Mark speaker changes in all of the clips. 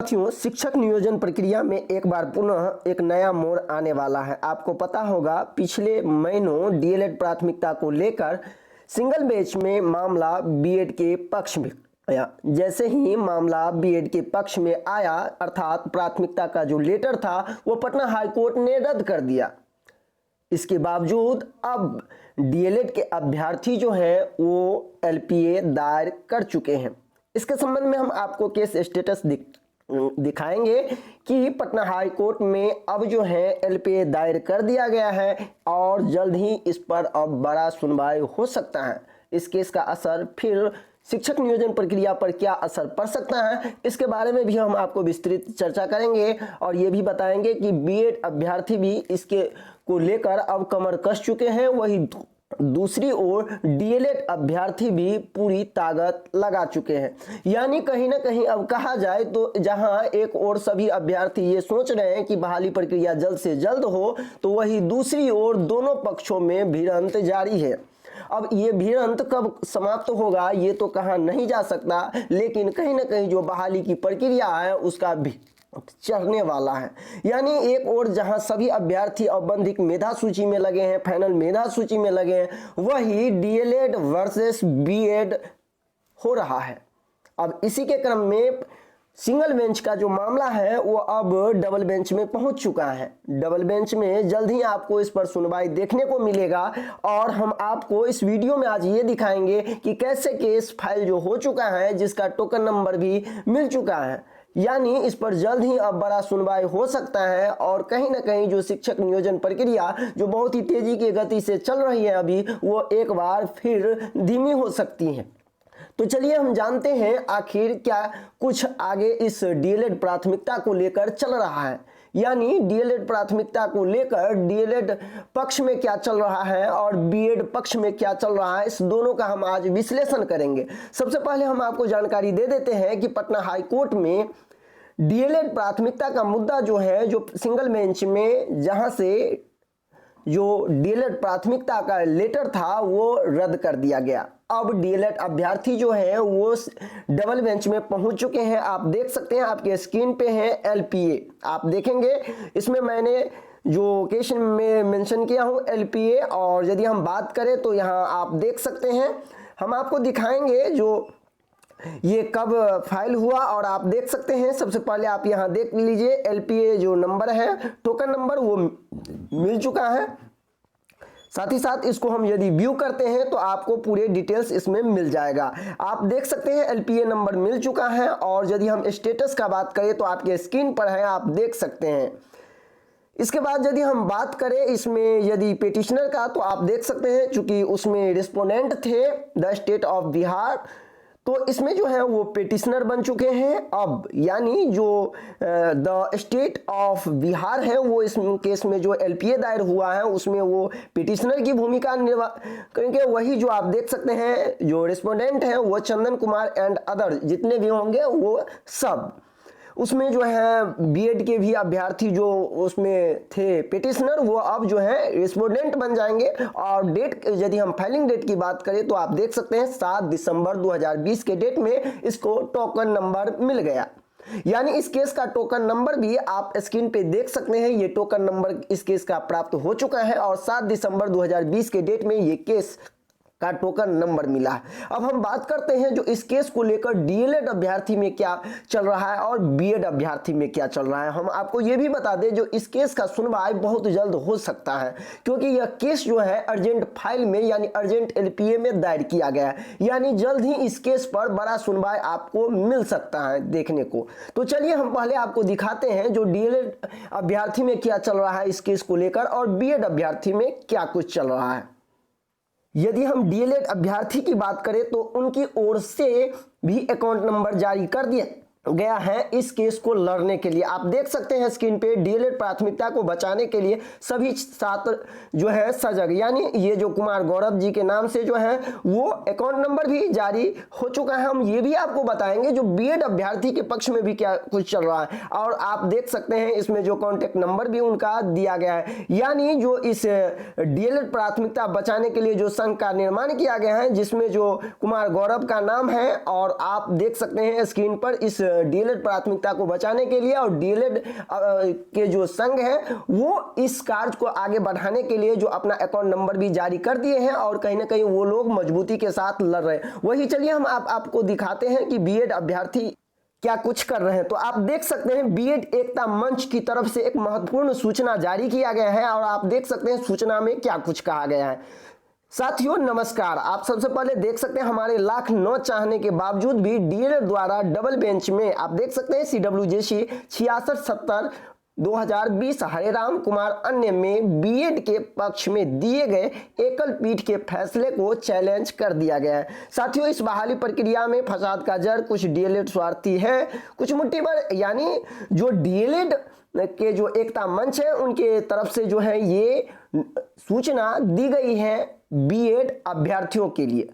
Speaker 1: साथियों, शिक्षक नियोजन प्रक्रिया में एक बार पुनः एक नया मोड़ आने वाला है। आपको पता होगा पिछले महीनों डीएलएड प्राथमिकता को लेकर सिंगल बेंच में मामला बीएड के पक्ष में आया। जैसे ही मामला बीएड के पक्ष में आया अर्थात प्राथमिकता का जो लेटर था वो पटना हाईकोर्ट ने रद्द कर दिया। इसके बावजूद अब डीएलएड के अभ्यर्थी जो है वो एलपीए दायर कर चुके हैं। इसके संबंध में हम आपको केस स्टेटस दिखाएंगे कि पटना हाई कोर्ट में अब जो है एलपीए दायर कर दिया गया है और जल्द ही इस पर अब बड़ा सुनवाई हो सकता है। इस केस का असर फिर शिक्षक नियोजन प्रक्रिया पर क्या असर पड़ सकता है, इसके बारे में भी हम आपको विस्तृत चर्चा करेंगे और ये भी बताएंगे कि बीएड अभ्यर्थी भी इसके को लेकर अब कमर कस चुके हैं। वही दूसरी ओर डीएलएड अभ्यर्थी भी पूरी ताकत लगा चुके हैं। यानी कहीं ना कहीं अब कहा जाए तो जहां एक ओर सभी अभ्यर्थी ये सोच रहे हैं कि बहाली प्रक्रिया जल्द से जल्द हो, तो वही दूसरी ओर दोनों पक्षों में भिड़ंत जारी है। अब ये भिड़ंत कब समाप्त होगा ये तो कहा नहीं जा सकता, लेकिन कहीं ना कहीं जो बहाली की प्रक्रिया है उसका भी चढ़ने वाला है। यानी एक और जहां सभी अभ्यर्थी औपबंधिक मेधा सूची में लगे हैं, फाइनल मेधा सूची में लगे हैं, वही डीएलएड वर्सेस बीएड हो रहा है। अब इसी के क्रम में सिंगल बेंच का जो मामला है वो अब डबल बेंच में पहुंच चुका है। डबल बेंच में जल्द ही आपको इस पर सुनवाई देखने को मिलेगा और हम आपको इस वीडियो में आज ये दिखाएंगे कि कैसे केस फाइल जो हो चुका है जिसका टोकन नंबर भी मिल चुका है। यानी इस पर जल्द ही अब बड़ा सुनवाई हो सकता है और कहीं ना कहीं जो शिक्षक नियोजन प्रक्रिया जो बहुत ही तेजी की गति से चल रही है अभी, वो एक बार फिर धीमी हो सकती है। तो चलिए हम जानते हैं आखिर क्या कुछ आगे इस डीएलएड प्राथमिकता को लेकर चल रहा है। यानी डीएलएड प्राथमिकता को लेकर डीएलएड पक्ष में क्या चल रहा है और बीएड पक्ष में क्या चल रहा है, इस दोनों का हम आज विश्लेषण करेंगे। सबसे पहले हम आपको जानकारी दे देते हैं कि पटना हाई कोर्ट में डीएलएड प्राथमिकता का मुद्दा जो है जो सिंगल बेंच में जहां से जो डीएलएड प्राथमिकता का लेटर था वो रद्द कर दिया गया। अब डीएलएड अभ्यर्थी जो है वो डबल बेंच में पहुंच चुके हैं। आप देख सकते हैं आपके स्क्रीन पे है एलपीए, आप देखेंगे इसमें मैंने जो क्वेश्चन में मेंशन किया हूं एलपीए, और यदि हम बात करें तो यहां आप देख सकते हैं हम आपको दिखाएंगे जो ये कब फाइल हुआ और आप देख सकते हैं। सबसे पहले आप यहां देख लीजिए एलपीए जो नंबर है टोकन नंबर वो मिल चुका है। साथ ही साथ इसको हम यदि व्यू करते हैं तो आपको पूरे डिटेल्स इसमें मिल जाएगा। आप देख सकते हैं एलपीए नंबर मिल चुका है और यदि हम स्टेटस का बात करें तो आपके स्क्रीन पर है, आप देख सकते हैं। इसके बाद यदि हम बात करें इसमें यदि पेटिशनर का, तो आप देख सकते हैं चूंकि उसमें रिस्पोंडेंट थे द स्टेट ऑफ बिहार, तो इसमें जो है वो पेटिशनर बन चुके हैं अब। यानी जो द स्टेट ऑफ बिहार है वो इस केस में जो एलपीए दायर हुआ है उसमें वो पेटिशनर की भूमिका निर्वाह करेंगे। वही जो आप देख सकते हैं जो रिस्पोंडेंट है वो चंदन कुमार एंड अदर जितने भी होंगे वो सब उसमें जो है बीएड के भी अभ्यर्थी जो उसमें थे पेटिशनर वो अब जो है रिस्पोंडेंट बन जाएंगे। और डेट यदि हम फाइलिंग डेट की बात करें तो आप देख सकते हैं 7 दिसंबर 2020 के डेट में इसको टोकन नंबर मिल गया। यानी इस केस का टोकन नंबर भी आप स्क्रीन पे देख सकते हैं, ये टोकन नंबर इस केस का प्राप्त हो चुका है और 7 दिसंबर 2020 के डेट में ये केस का टोकन नंबर मिला है। अब हम बात करते हैं जो इस केस को लेकर डीएलएड अभ्यर्थी में क्या चल रहा है और बीएड अभ्यर्थी में क्या चल रहा है। हम आपको यह भी बता दें जो इस केस का सुनवाई बहुत जल्द हो सकता है, क्योंकि यह केस जो है अर्जेंट फाइल में यानी अर्जेंट एलपीए में दायर किया गया है। यानी जल्द ही इस केस पर बड़ा सुनवाई आपको मिल सकता है देखने को। तो चलिए हम पहले आपको दिखाते हैं जो डीएलएड अभ्यर्थी में क्या चल रहा है इस केस को लेकर और बीएड अभ्यर्थी में क्या कुछ चल रहा है। यदि हम डीएलएड अभ्यर्थी की बात करें तो उनकी ओर से भी अकाउंट नंबर जारी कर दिया गया है इस केस को लड़ने के लिए। आप देख सकते हैं स्क्रीन पे डीएलएड प्राथमिकता को बचाने के लिए सभी छात्र जो है सजग, यानी ये जो कुमार गौरव जी के नाम से जो है वो अकाउंट नंबर भी जारी हो चुका है। हम ये भी आपको बताएंगे जो बीएड अभ्यर्थी के पक्ष में भी क्या कुछ चल रहा है और आप देख सकते हैं इसमें जो कॉन्टेक्ट नंबर भी उनका दिया गया है। यानी जो इस डीएलएड प्राथमिकता बचाने के लिए जो संघ का निर्माण किया गया है जिसमें जो कुमार गौरव का नाम है और आप देख सकते हैं स्क्रीन पर इस डीएलएड प्राथमिकता को बचाने के लिए और डीएलएड के जो संघ है वो इस कार्य को आगे बढ़ाने के लिए जो अपना अकाउंट नंबर भी जारी कर दिए हैं और कहीं ना कहीं वो लोग मजबूती के साथ लड़ रहे हैं। वही चलिए हम आपको दिखाते हैं कि बीएड अभ्यर्थी क्या कुछ कर रहे हैं। तो आप देख सकते हैं बीएड एकता मंच की तरफ से एक महत्वपूर्ण सूचना जारी किया गया है और आप देख सकते हैं सूचना में क्या कुछ कहा गया है। साथियों नमस्कार, आप सबसे पहले देख सकते हैं हमारे लाख 9 चाहने के बावजूद भी डीएलएड द्वारा डबल बेंच में आप देख सकते हैं CWJC 6670 2020 हरेराम कुमार अन्य में बीएड के पक्ष में दिए गए एकल पीठ के फैसले को चैलेंज कर दिया गया है। साथियों इस बहाली प्रक्रिया में फसाद का जड़ कुछ डीएलएड स्वार्थी है, कुछ मुट्ठी भर यानी जो डीएलएड के जो एकता मंच है उनके तरफ से जो है ये सूचना दी गई है बीएड अभ्यर्थियों के लिए।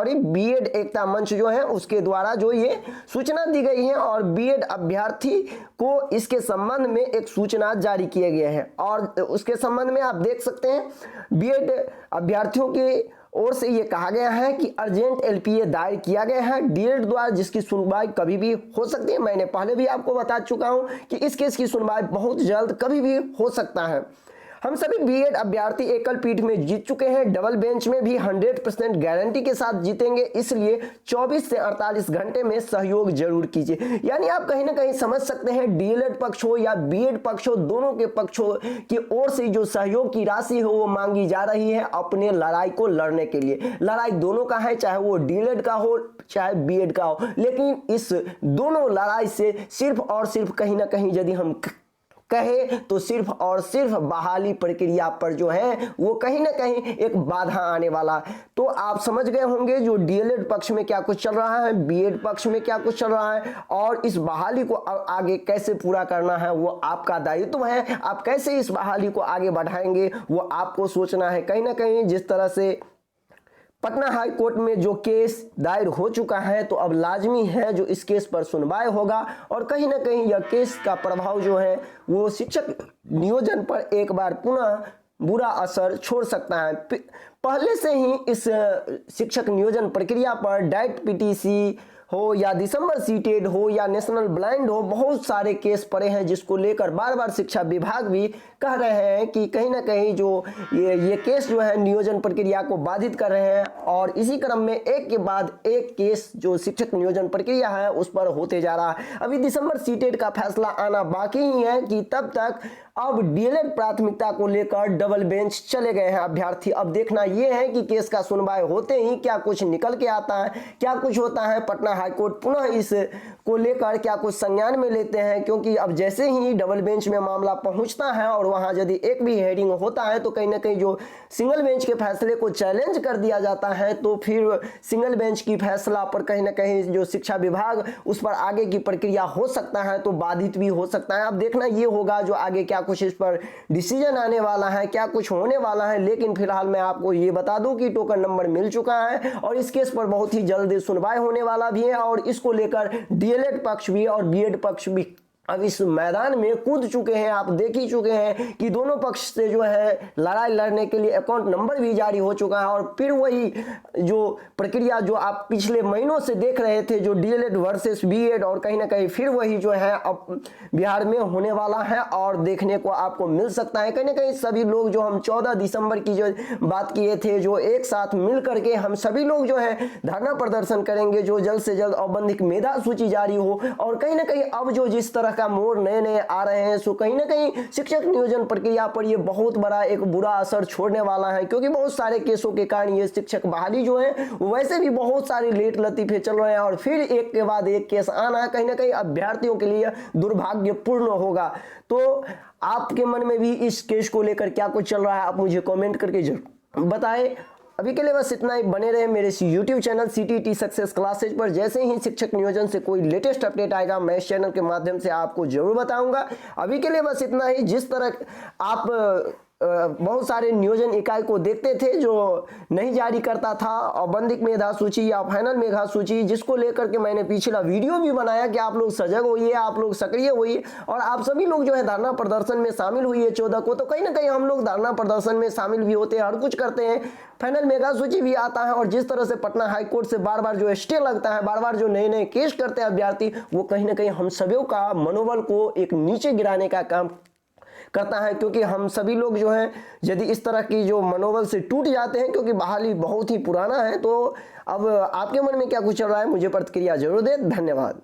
Speaker 1: बीएड एकता मंच जो है उसके द्वारा जो ये सूचना दी गई है और बीएड अभ्यर्थी को इसके संबंध में एक सूचना जारी किए गए हैं और उसके संबंध में आप देख सकते हैं बीएड अभ्यर्थियों की ओर से ये कहा गया है कि अर्जेंट एलपीए दायर किया गया है डीएलएड द्वारा जिसकी सुनवाई कभी भी हो सकती है। मैंने पहले भी आपको बता चुका हूं कि इस केस की सुनवाई बहुत जल्द कभी भी हो सकता है। हम सभी बीएड अभ्यर्थी एकल पीठ में जीत चुके हैं, डबल बेंच में भी 100% गारंटी के साथ जीतेंगे, इसलिए 24 से 48 घंटे में सहयोग जरूर कीजिए। यानी आप कहीं ना कहीं समझ सकते हैं डीएलएड पक्ष हो या बीएड पक्ष हो, दोनों के पक्षों की ओर से जो सहयोग की राशि हो वो मांगी जा रही है अपने लड़ाई को लड़ने के लिए। लड़ाई दोनों का है, चाहे वो डीएलएड का हो चाहे बीएड का हो, लेकिन इस दोनों लड़ाई से सिर्फ और सिर्फ कहीं ना कहीं यदि हम कहे तो सिर्फ और सिर्फ बहाली प्रक्रिया पर जो है वो कहीं ना कहीं एक बाधा आने वाला। तो आप समझ गए होंगे जो डीएलएड पक्ष में क्या कुछ चल रहा है, बीएड पक्ष में क्या कुछ चल रहा है और इस बहाली को आगे कैसे पूरा करना है वो आपका दायित्व है। आप कैसे इस बहाली को आगे बढ़ाएंगे वो आपको सोचना है। कहीं ना कहीं जिस तरह से पटना हाई कोर्ट में जो केस दायर हो चुका है तो अब लाजमी है जो इस केस पर सुनवाई होगा और कहीं ना कहीं यह केस का प्रभाव जो है वो शिक्षक नियोजन पर एक बार पुनः बुरा असर छोड़ सकता है। पहले से ही इस शिक्षक नियोजन प्रक्रिया पर डाइट पीटीसी हो या दिसंबर सीटेड हो या नेशनल ब्लाइंड हो, बहुत सारे केस पड़े हैं जिसको लेकर बार बार शिक्षा विभाग भी कह रहे हैं कि कहीं ना कहीं जो ये केस जो है नियोजन प्रक्रिया को बाधित कर रहे हैं और इसी क्रम में एक के बाद एक केस जो शिक्षक नियोजन प्रक्रिया है उस पर होते जा रहा है। अभी दिसंबर सीटेड का फैसला आना बाकी ही है कि तब तक अब डीएलएड प्राथमिकता को लेकर डबल बेंच चले गए हैं अभ्यर्थी। अब देखना यह है कि केस का सुनवाई होते ही क्या कुछ निकल के आता है, क्या कुछ होता है। पटना हाईकोर्ट पुनः इस को लेकर क्या कुछ संज्ञान में लेते हैं, क्योंकि अब जैसे ही डबल बेंच में मामला पहुंचता है और वहां यदि एक भी हेयरिंग होता है तो कहीं ना कहीं जो सिंगल बेंच के फैसले को चैलेंज कर दिया जाता है तो फिर सिंगल बेंच की फैसला पर कहीं ना कहीं जो शिक्षा विभाग उस पर आगे की प्रक्रिया हो सकता है तो बाधित भी हो सकता है। अब देखना ये होगा जो आगे क्या कुछ इस पर डिसीजन आने वाला है, क्या कुछ होने वाला है। लेकिन फिलहाल मैं आपको ये बता दूं कि टोकन नंबर मिल चुका है और इस केस पर बहुत ही जल्द सुनवाई होने वाला भी है और इसको लेकर डीएलएड पक्ष भी और बीएड पक्ष भी अब इस मैदान में कूद चुके हैं। आप देख ही चुके हैं कि दोनों पक्ष से जो है लड़ाई लड़ने के लिए अकाउंट नंबर भी जारी हो चुका है और फिर वही जो प्रक्रिया जो आप पिछले महीनों से देख रहे थे जो डीएलएड वर्सेस बीएड और कहीं ना कहीं फिर वही जो है अब बिहार में होने वाला है और देखने को आपको मिल सकता है। कहीं ना कहीं सभी लोग जो हम 14 दिसंबर की जो बात किए थे जो एक साथ मिल करके हम सभी लोग जो है धरना प्रदर्शन करेंगे जो जल्द से जल्द औपबंधिक मेधा सूची जारी हो और कहीं ना कहीं अब जो जिस तरह का मोड़ नए नए आ रहे हैं सो कहीं ना कहीं शिक्षक नियोजन प्रक्रिया पर ये बहुत बड़ा एक बुरा असर छोड़ने वाला है, क्योंकि बहुत सारे केसों के कारण ये शिक्षक बहाली जो है वैसे भी बहुत सारे लेट लतीफे चल रहे हैं और फिर एक के बाद एक केस आना कहीं ना कहीं अभ्यर्थियों के लिए दुर्भाग्यपूर्ण होगा। तो आपके मन में भी इस केस को लेकर क्या कुछ चल रहा है आप मुझे कमेंट करके जरूर बताएं। अभी के लिए बस इतना ही। बने रहे मेरे YouTube channel CTT success classes पर। जैसे ही शिक्षक नियोजन से कोई लेटेस्ट अपडेट आएगा मैं इस चैनल के माध्यम से आपको जरूर बताऊंगा। अभी के लिए बस इतना ही। जिस तरह आप बहुत सारे नियोजन इकाई को देखते थे जो नहीं जारी करता था, औपबंधिक मेधा सूची या फाइनल मेधा सूची, जिसको लेकर के मैंने पिछला वीडियो भी बनाया कि आप लोग सजग होइए, आप लोग सक्रिय होइए और आप सभी लोग जो है धरना प्रदर्शन में शामिल हुई है 14 को। तो कहीं ना कहीं हम लोग धरना प्रदर्शन में शामिल भी होते हैं, हर कुछ करते हैं, फाइनल मेगा सूची भी आता है। और जिस तरह से पटना हाई कोर्ट से बार बार जो स्टे लगता है, बार बार जो नए नए केस करते हैं अभ्यर्थी, वो कहीं ना कहीं हम सभी का मनोबल को एक नीचे गिराने का काम करता है। क्योंकि हम सभी लोग जो हैं यदि इस तरह की जो मनोबल से टूट जाते हैं, क्योंकि बहाली बहुत ही पुराना है, तो अब आपके मन में क्या कुछ चल रहा है मुझे प्रतिक्रिया जरूर दें। धन्यवाद।